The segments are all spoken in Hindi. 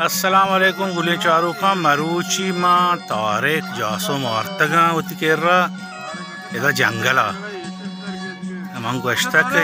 अस्सलाम वालेकुम गुले चारू का मरूची माँ तारेक जासो मारतगा उती केर्रा इधर जंगला मंग गोश्ता के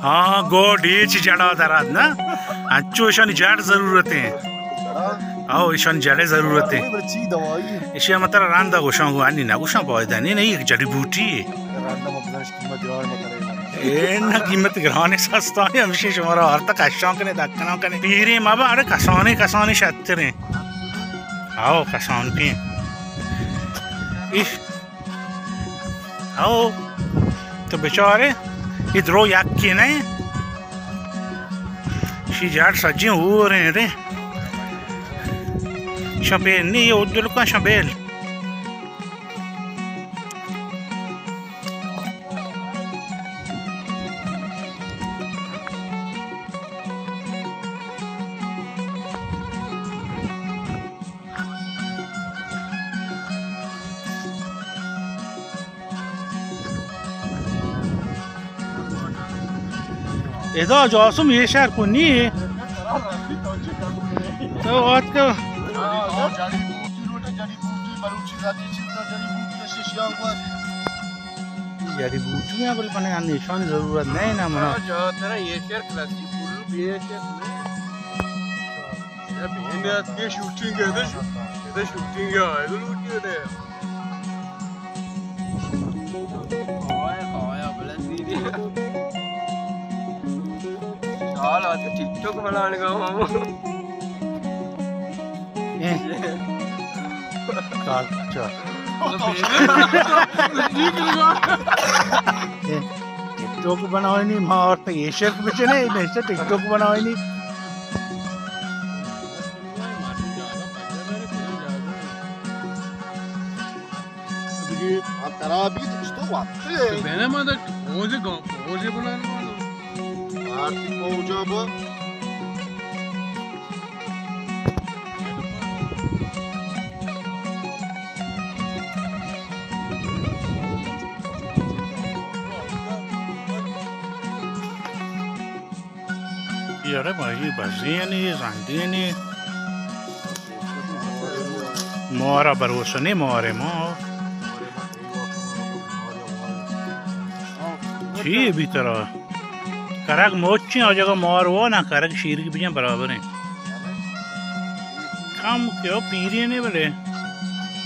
हाँ गो डीच जड़ा दराद ना अच्छो ईशान जड़ ज़रूरतें आओ ईशान जड़े ज़रूरतें इसे मतलब रांदा गोशां को आनी ना गोशां पौधा नहीं एक जड़ी बूटी है ना कीमत ग्रहण सस्ता है हमेशा शुमारा और तक कष्टों के ने दक्कनों के ने पीरे माबा अरे कसाने शत्रे आओ कसान के इस आओ तो बेचारे इधरो याक के नहीं शिजार सज्जे हो रहे हैं रे शबेल नहीं ये उद्दुल का शबेल इधर जासुम ये शहर को नहीं है तो बात का जड़ी बूटियां बल बने निशान जरूरत नहीं ना मना तेरा ये शहर क्लासिक फुल ये शहर ये के शूटिंग है इधर शूटिंग है इधर शूटिंग है टिकटॉक बनाने का मामू टिकटॉक बनाओ नहीं माँ और तो एशिया के बच्चे नहीं ऐसे टिकटॉक बनाओ नहीं तराबी तो वाते मैंने मतलब पहुंचे बनाने आर्थिक पहुंचा बो यारे भाई बजियां नहीं सांडियां नहीं मोरा भरोसा नहीं मोरे मो जी भी तरह करक मोची और जगह मोर वो ना करक शीर की बिजा बराबर है काम क्यों पीरी नहीं बोले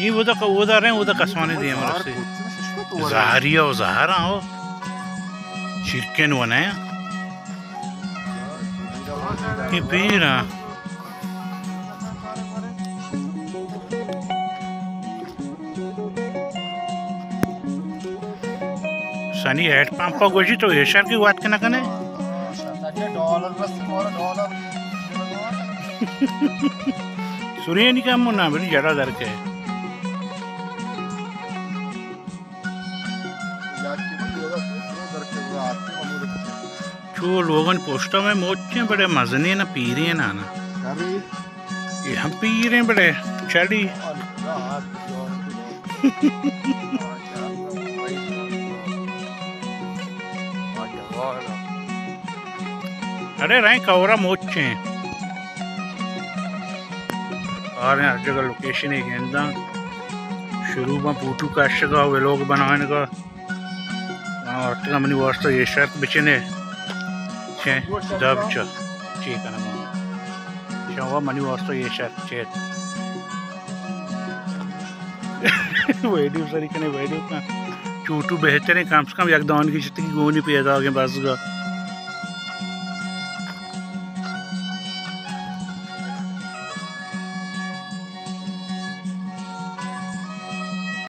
ये वो तो रहे वो तो कसमाने दिए हमारे से ज़हरिया और ज़हरा हो शिरके न बनाया ये पीरा सनी हेड पंप पर गोजी तो ये शहर की बात करना कने सूर्य नहीं काम ना मेरी जड़ा दर के जो लोगन पोस्टर में मोचे बड़े मजने ना पी रहे हैं ना ये हम पी रहे हैं बड़े चढ़ी अरे राय कवरा मोचे हैं और हर जगह लोकेशन है गेंदा शुरू में पूटू का शगा वे लोग बनाने का और तो मनी वास्ता ये शर्त बिचने छे दब च ठीक है ना शावा मनी वास्ता ये शर्त चेत वीडियो सरी कने वीडियो का चूटू बेहतर है कम से कम एक दान की जितनी गोनी पैदा हो गए बस का